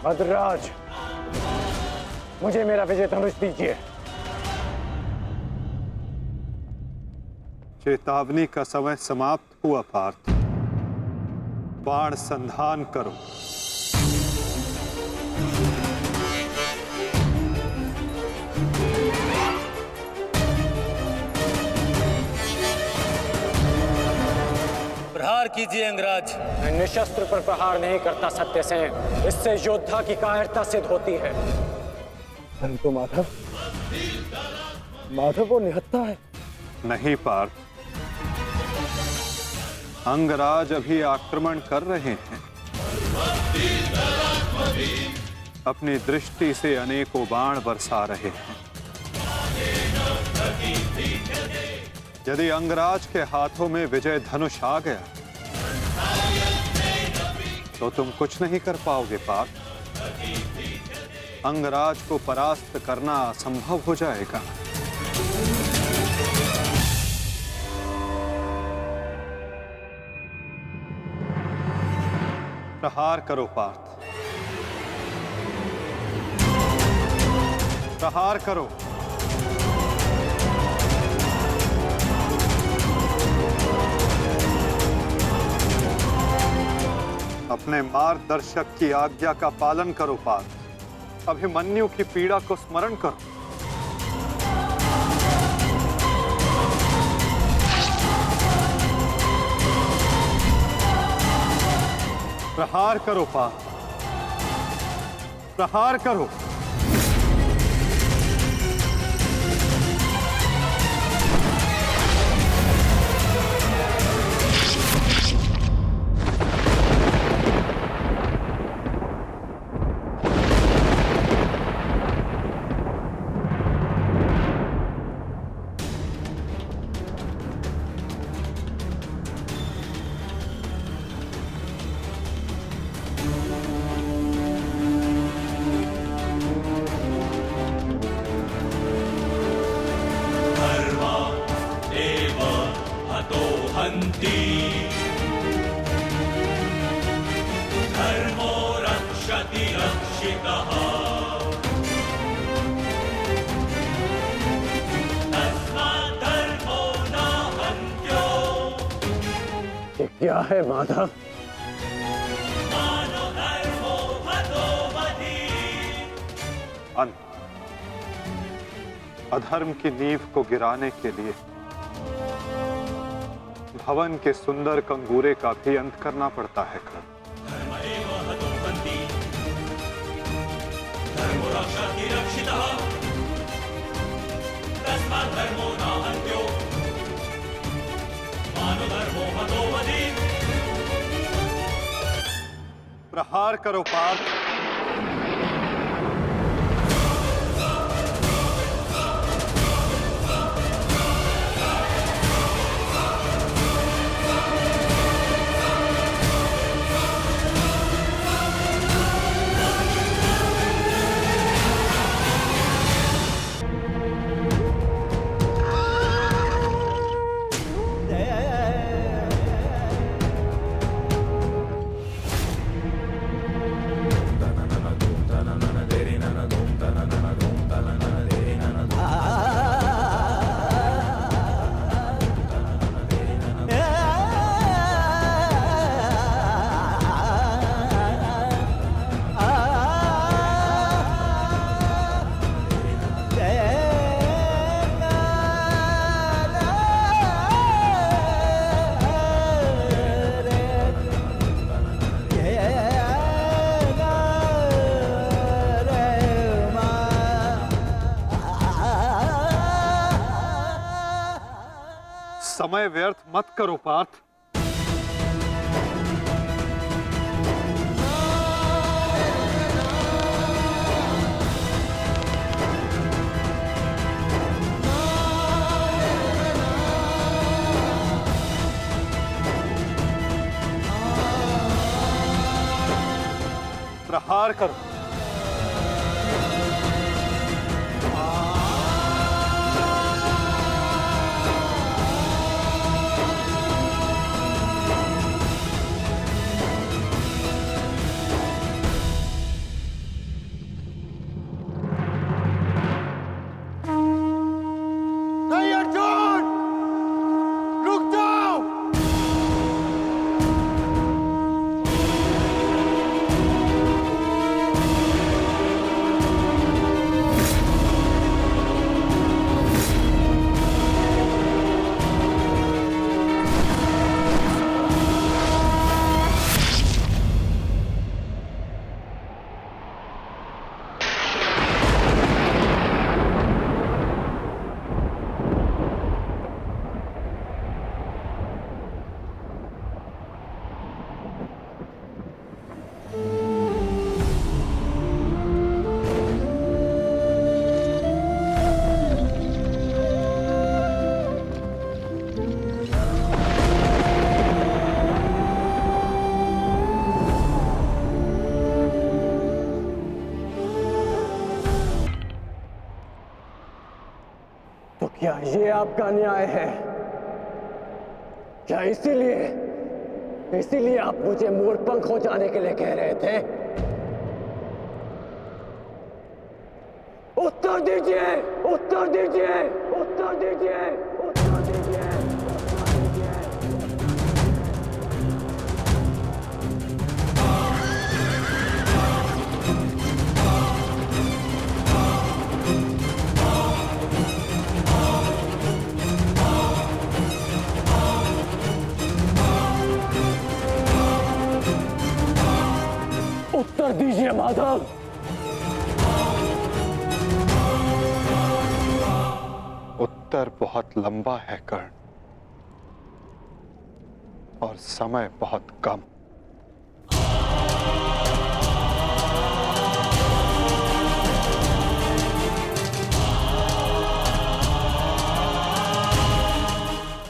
अधराज, मुझे मेरा विजय धनुष दीजिए। चेतावनी का समय समाप्त हुआ पार्थ। बाण संधान करो। प्रहार कीजिए अंगराज। मैं निशस्त्र पर प्रहार नहीं करता सत्यसेन, इससे योद्धा की कायरता सिद्ध होती है। परंतु माधव, वो निहत्था है। नहीं पार्थ, अंगराज अभी आक्रमण कर रहे हैं। अपनी दृष्टि से अनेकों बाण बरसा रहे हैं। यदि अंगराज के हाथों में विजय धनुष आ गया तो तुम कुछ नहीं कर पाओगे पार्थ। अंगराज को परास्त करना असंभव हो जाएगा। प्रहार करो पार्थ, प्रहार करो। अपने मार्गदर्शक की आज्ञा का पालन करो पार्थ। अभिमन्यु की पीड़ा को स्मरण करो। प्रहार करो पार्थ, प्रहार करो। धर्मो रक्षति रक्षितः तस्मात् धर्मो न हन्त्यो। ये क्या है माधव? मानो धर्मो हतो वधि। अंत। अधर्म की नींव को गिराने के लिए भवन के सुंदर कंगूरे का भी अंत करना पड़ता है। धर्म एव हतो हन्ति, धर्मो रक्षति रक्षितः तस्मात् धर्मो न हन्त्यो। मानो धर्मो हतो वधि। प्रहार करो पार्थ, समय व्यर्थ मत करो पार्थ। प्रहार करो। तो क्या ये आपका न्याय है? क्या इसीलिए आप मुझे मोरपंख हो जाने के लिए कह रहे थे? उत्तर दीजिए, उत्तर दीजिए, उत्तर दीजिए, उत्तर दीजिए, उत्तर दीजिए। उत्तर दीजिए माधव। उत्तर बहुत लंबा है कर्ण, और समय बहुत कम।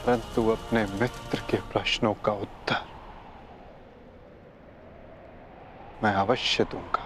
परंतु अपने मित्र के प्रश्नों का उत्तर मैं अवश्य दूंगा।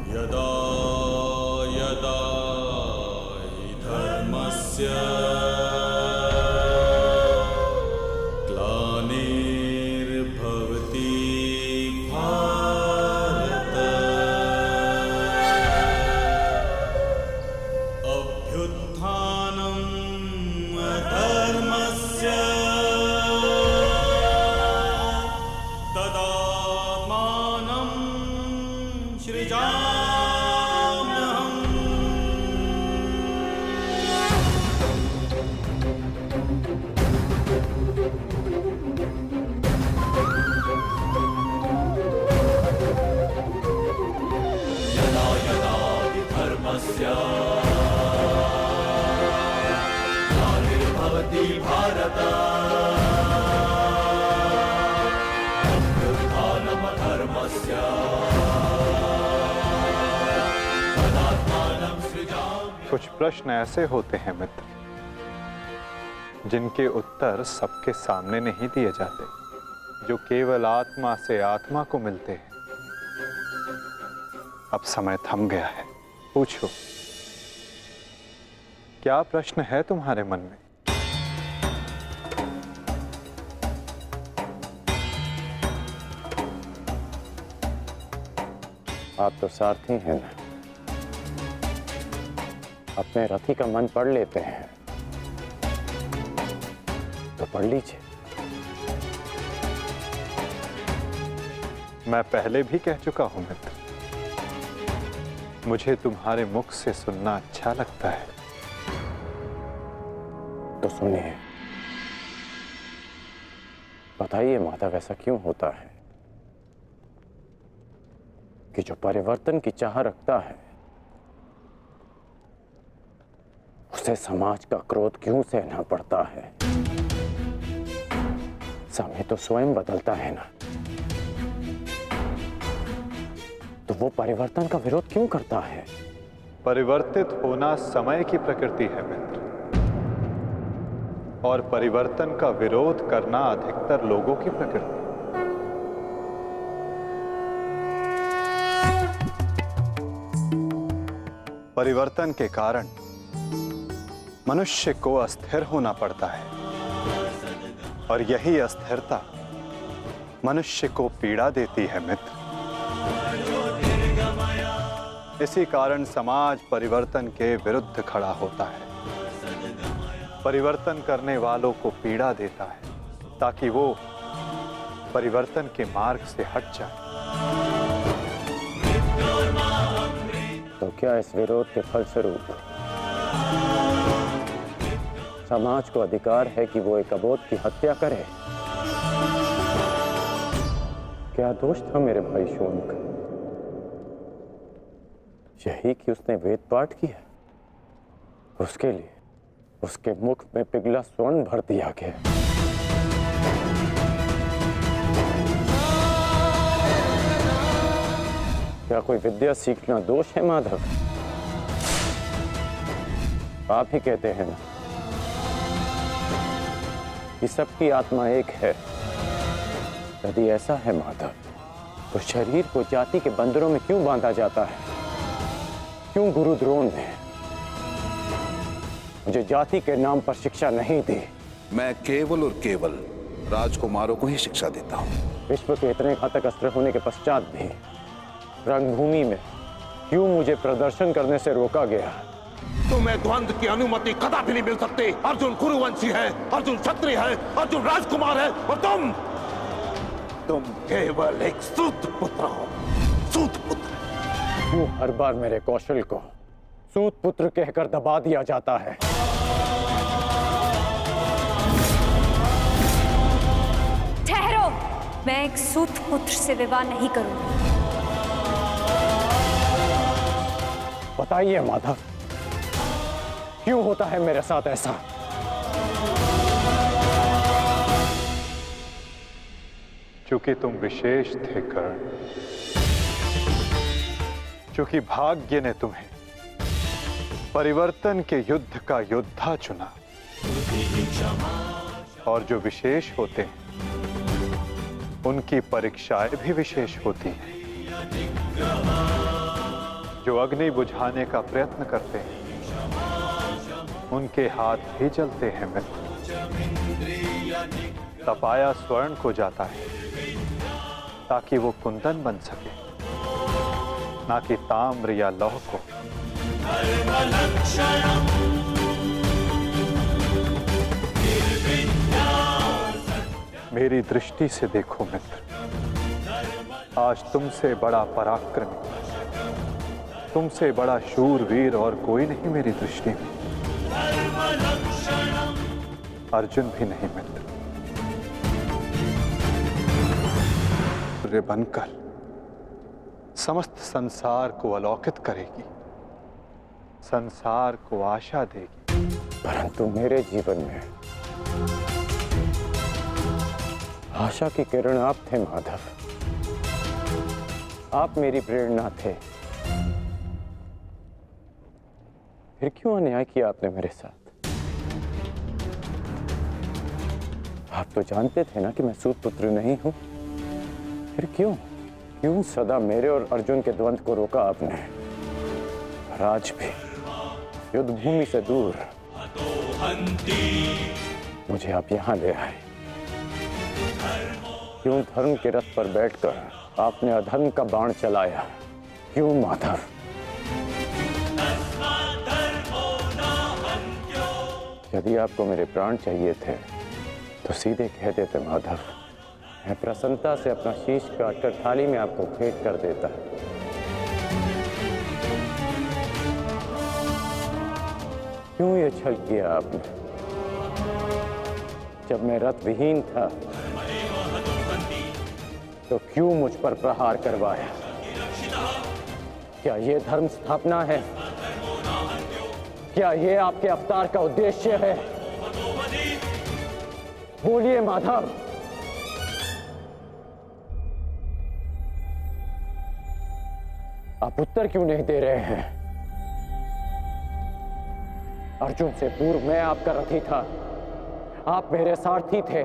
यदा यदा हि धर्मस्य ग्लानिर्भवति भारत अभ्युत्थानम् अधर्मस्य तदात्मानं सृजाम्यहम्। यदा यदा हि धर्मस्य ग्लानिर्भवति भारत अभ्युत्थानमधर्मस्य तदात्मानं सृजाम्यहम्। कुछ प्रश्न ऐसे होते हैं मित्र, जिनके उत्तर सबके सामने नहीं दिए जाते, जो केवल आत्मा से आत्मा को मिलते हैं। अब समय थम गया है, पूछो, क्या प्रश्न है तुम्हारे मन में? आप तो सारथी हैं ना, अपने रथी का मन पढ़ लेते हैं, तो पढ़ लीजिए। मैं पहले भी कह चुका हूं मित्र, मुझे तुम्हारे मुख से सुनना अच्छा लगता है। तो सुनिए, बताइए माधव, ऐसा क्यों होता है कि जो परिवर्तन की चाह रखता है उसे समाज का क्रोध क्यों सहना पड़ता है? समय तो स्वयं बदलता है ना, तो वो परिवर्तन का विरोध क्यों करता है? परिवर्तित होना समय की प्रकृति है मित्र, और परिवर्तन का विरोध करना अधिकतर लोगों की प्रकृति। परिवर्तन के कारण मनुष्य को अस्थिर होना पड़ता है, और यही अस्थिरता मनुष्य को पीड़ा देती है मित्र। इसी कारण समाज परिवर्तन के विरुद्ध खड़ा होता है, परिवर्तन करने वालों को पीड़ा देता है, ताकि वो परिवर्तन के मार्ग से हट जाए। तो क्या इस विरोध के फलस्वरूप समाज को अधिकार है कि वो एक अबोध की हत्या करे? क्या दोष था मेरे भाई शौनक? यही कि उसने वेद पाठ किया, उसके लिए उसके मुख में पिघला स्वर्ण भर दिया गया। क्या कोई विद्या सीखना दोष है माधव? आप ही कहते हैं ना कि सबकी आत्मा एक है। यदि ऐसा है माधव, तो शरीर को जाति के बंधनों में क्यों बांधा जाता है? क्यों गुरु द्रोण ने मुझे जाति के नाम पर शिक्षा नहीं दी? मैं केवल और केवल राजकुमारों को ही शिक्षा देता हूँ। विश्व के इतने घातक अस्त्र होने के पश्चात भी रंगभूमि में क्यों मुझे प्रदर्शन करने से रोका गया? तुम्हें द्वंद्व की अनुमति कदापि नहीं मिल सकती। अर्जुन कुरुवंशी है, अर्जुन क्षत्रिय है, अर्जुन राजकुमार है, और तुम केवल एक सूत पुत्र हो। सूत पुत्र। क्यों हर बार मेरे कौशल को सूत पुत्र कहकर दबा दिया जाता है? ठहरो, मैं एक सूत पुत्र से विवाह नहीं करूंगी। बताइए माधव, क्यों होता है मेरे साथ ऐसा? चूंकि तुम विशेष थे कर्ण, चूंकि भाग्य ने तुम्हें परिवर्तन के युद्ध का योद्धा चुना, और जो विशेष होते हैं उनकी परीक्षाएं भी विशेष होती हैं। जो अग्नि बुझाने का प्रयत्न करते हैं उनके हाथ भी जलते हैं मित्र। तपाया स्वर्ण को जाता है ताकि वो कुंदन बन सके, ना कि ताम्र या लौह को। मेरी दृष्टि से देखो मित्र, आज तुमसे बड़ा पराक्रमी, तुमसे बड़ा शूरवीर और कोई नहीं मेरी दृष्टि में। अर्जुन भी नहीं मित्र। सूर्य बनकर समस्त संसार को अलौकित करेगी, संसार को आशा देगी। परंतु मेरे जीवन में आशा की किरण आप थे माधव। आप मेरी प्रेरणा थे। फिर क्यों अन्याय किया आपने मेरे साथ? आप तो जानते थे ना कि मैं सूत पुत्र नहीं हूं। फिर क्यों सदा मेरे और अर्जुन के द्वंद्व को रोका आपने? और आज भी युद्ध भूमि से दूर मुझे आप यहां ले आए। क्यों धर्म के रथ पर बैठकर आपने अधर्म का बाण चलाया? क्यों माधव? यदि आपको मेरे प्राण चाहिए थे तो सीधे कह देते माधव। मैं प्रसन्नता से अपना शीश काटकर थाली में आपको भेंट कर देता। क्यों ये छल किया आपने? जब मैं रथ विहीन था तो क्यों मुझ पर प्रहार करवाया? क्या ये धर्म स्थापना है? क्या ये आपके अवतार का उद्देश्य है? बोलिए माधव। आप उत्तर क्यों नहीं दे रहे हैं? अर्जुन से पूर्व मैं आपका रथी था, आप मेरे सारथी थे,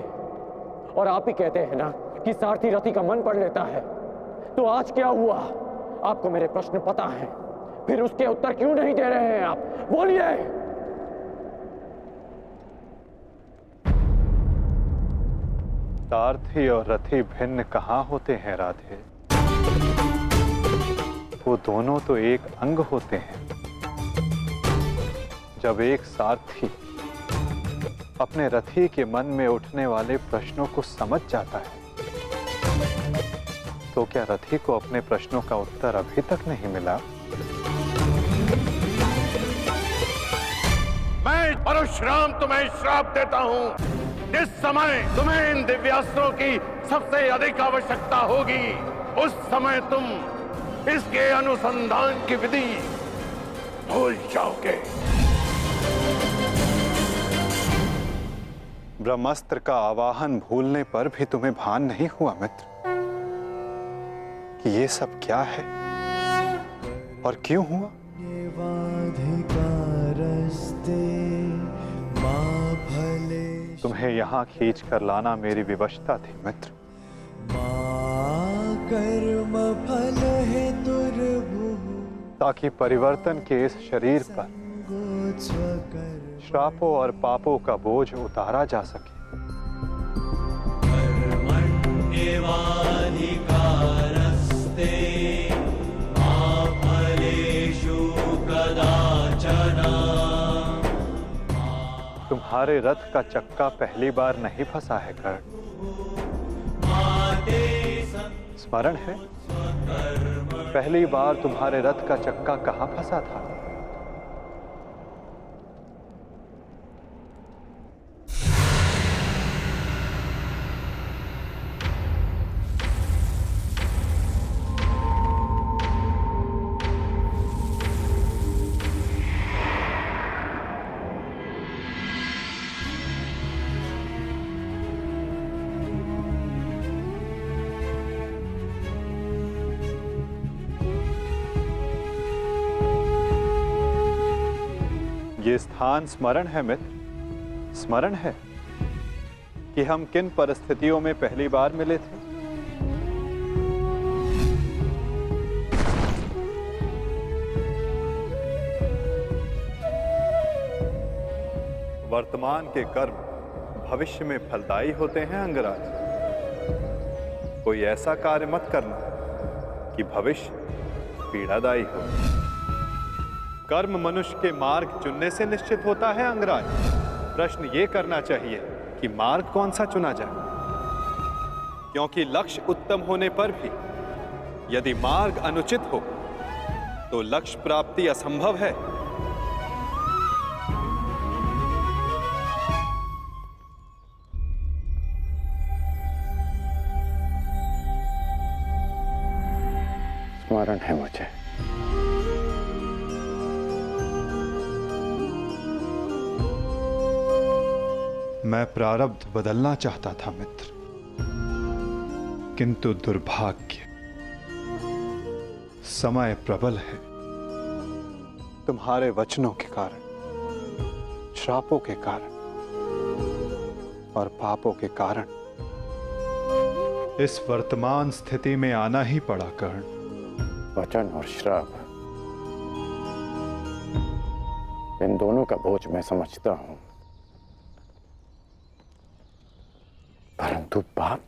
और आप ही कहते हैं ना कि सारथी रथी का मन पढ़ लेता है। तो आज क्या हुआ? आपको मेरे प्रश्न पता है, फिर उसके उत्तर क्यों नहीं दे रहे हैं आप? बोलिए। सारथी और रथी भिन्न कहाँ होते हैं राधे? वो दोनों तो एक अंग होते हैं। जब एक सारथी अपने रथी के मन में उठने वाले प्रश्नों को समझ जाता है, तो क्या रथी को अपने प्रश्नों का उत्तर अभी तक नहीं मिला? परशुराम तुम्हें श्राप देता हूं। जिस समय तुम्हें इन दिव्यास्त्रों की सबसे अधिक आवश्यकता होगी, उस समय तुम इसके अनुसंधान की विधि भूल जाओगे। ब्रह्मास्त्र का आवाहन भूलने पर भी तुम्हें भान नहीं हुआ मित्र कि ये सब क्या है और क्यों हुआ? तुम्हें यहाँ खींच कर लाना मेरी विवशता थी मित्र। कर्म फल है दुर्भुः ताकि परिवर्तन के इस शरीर पर श्रापों और पापों का बोझ उतारा जा सके। कर्मण्येवाधिकारस्ते मा फलेषु कदाचन। तुम्हारे रथ का चक्का पहली बार नहीं फंसा है कर्ण। स्मरण है पहली बार तुम्हारे रथ का चक्का कहां फंसा था? ये स्थान स्मरण है मित्र, स्मरण है कि हम किन परिस्थितियों में पहली बार मिले थे? वर्तमान के कर्म भविष्य में फलदायी होते हैं अंगराज। कोई ऐसा कार्य मत करना कि भविष्य पीड़ादायी हो। कर्म मनुष्य के मार्ग चुनने से निश्चित होता है अंगराज। प्रश्न ये करना चाहिए कि मार्ग कौन सा चुना जाए, क्योंकि लक्ष्य उत्तम होने पर भी यदि मार्ग अनुचित हो तो लक्ष्य प्राप्ति असंभव है। स्मरण है मुझे। मैं प्रारब्ध बदलना चाहता था मित्र, किंतु दुर्भाग्य समय प्रबल है। तुम्हारे वचनों के कारण, श्रापों के कारण और पापों के कारण इस वर्तमान स्थिति में आना ही पड़ा कर्ण। वचन और श्राप, इन दोनों का बोझ मैं समझता हूं, परंतु पाप,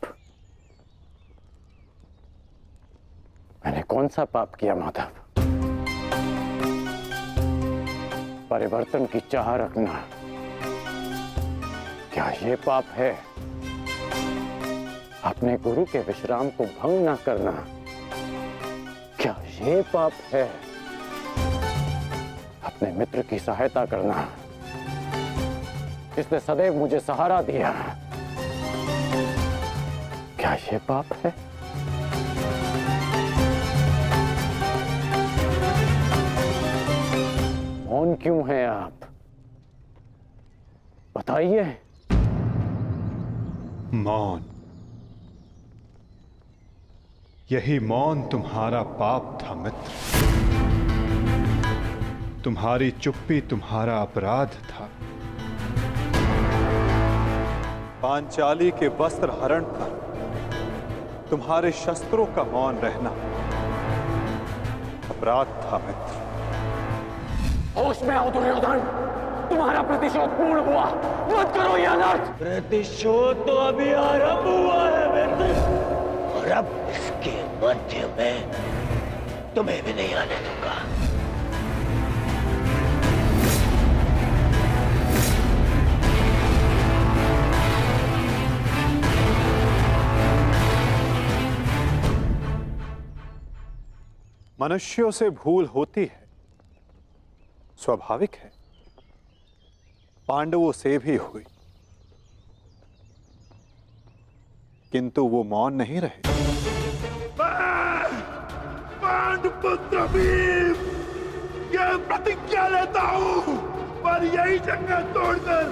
मैंने कौन सा पाप किया माधव? परिवर्तन की चाह रखना, क्या ये पाप है? अपने गुरु के विश्राम को भंग न करना, क्या ये पाप है? अपने मित्र की सहायता करना, जिसने सदैव मुझे सहारा दिया, क्या ये पाप है? मौन क्यों हैं आप? बताइए। मौन, यही मौन तुम्हारा पाप था मित्र। तुम्हारी चुप्पी तुम्हारा अपराध था। पांचाली के वस्त्र हरण पर तुम्हारे शस्त्रों का मौन रहना अपराध था मित्र। होश में आओ दुर्योधन, तुम्हारा प्रतिशोध पूर्ण हुआ, मत करो ये अनर्थ। प्रतिशोध तो अभी आरंभ हुआ है मित्र, और अब इसके मध्य में तुम्हें भी नहीं आने दूंगा। मनुष्यों से भूल होती है, स्वाभाविक है, पांडवों से भी हुई, किंतु वो मौन नहीं रहे। पांडुपुत्र भीम, ये प्रतिज्ञा लेता हूं, पर यही जंगल तोड़कर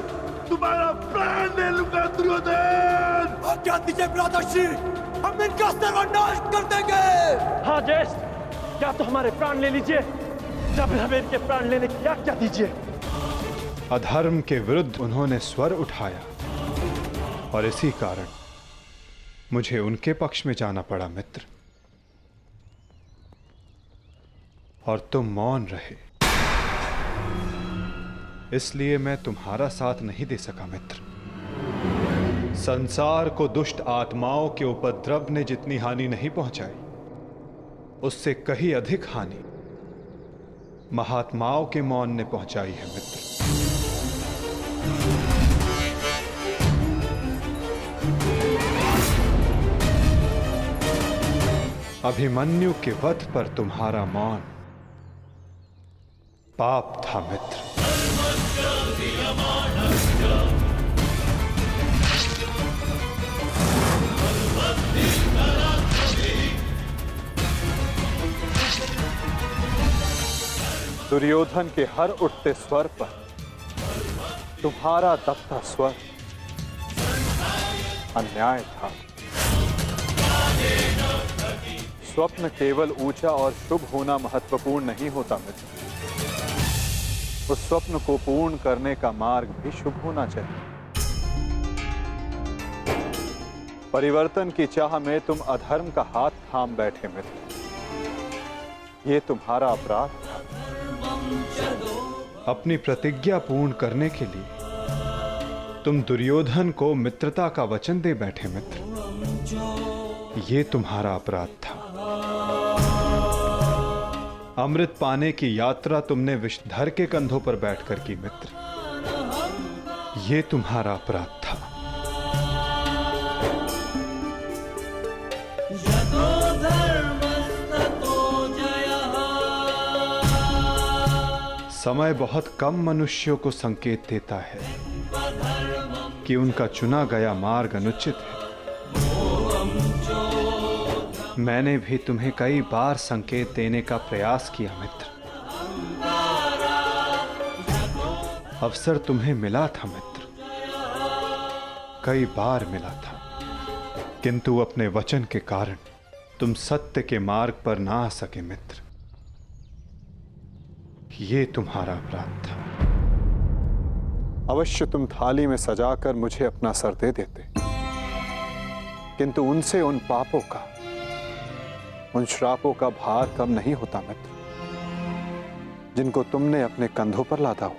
तुम्हारा प्राण ले लूंगा दुर्योधन। आज्ञा दीजिए भ्राताश्री, हम इनका सर्वनाश कर देंगे। हाँ ज्येष्ठ, क्या तो हमारे प्राण ले लीजिए, जब हमें इनके प्राण लेने की आज्ञा दीजिए। अधर्म के विरुद्ध उन्होंने स्वर उठाया और इसी कारण मुझे उनके पक्ष में जाना पड़ा मित्र, और तुम मौन रहे, इसलिए मैं तुम्हारा साथ नहीं दे सका मित्र। संसार को दुष्ट आत्माओं के उपद्रव ने जितनी हानि नहीं पहुंचाई, उससे कहीं अधिक हानि महात्माओं के मौन ने पहुंचाई है मित्र। अभिमन्यु के वध पर तुम्हारा मौन पाप था मित्र। दुर्योधन के हर उठते स्वर पर तुम्हारा दबता स्वर अन्याय था। स्वप्न केवल ऊंचा और शुभ होना महत्वपूर्ण नहीं होता मित्र, उस स्वप्न को पूर्ण करने का मार्ग भी शुभ होना चाहिए। परिवर्तन की चाह में तुम अधर्म का हाथ थाम बैठे मित्र, ये तुम्हारा अपराध था। अपनी प्रतिज्ञा पूर्ण करने के लिए तुम दुर्योधन को मित्रता का वचन दे बैठे मित्र, ये तुम्हारा अपराध था। अमृत पाने की यात्रा तुमने विषधर के कंधों पर बैठकर की मित्र, ये तुम्हारा अपराध था। समय बहुत कम मनुष्यों को संकेत देता है कि उनका चुना गया मार्ग अनुचित है। मैंने भी तुम्हें कई बार संकेत देने का प्रयास किया मित्र, अवसर तुम्हें मिला था मित्र, कई बार मिला था, किंतु अपने वचन के कारण तुम सत्य के मार्ग पर ना आ सके मित्र, ये तुम्हारा अपराध था। अवश्य तुम थाली में सजाकर मुझे अपना सर दे देते, किंतु उनसे उन पापों का, उन श्रापों का भार कम नहीं होता मित्र, जिनको तुमने अपने कंधों पर लादा हुआ।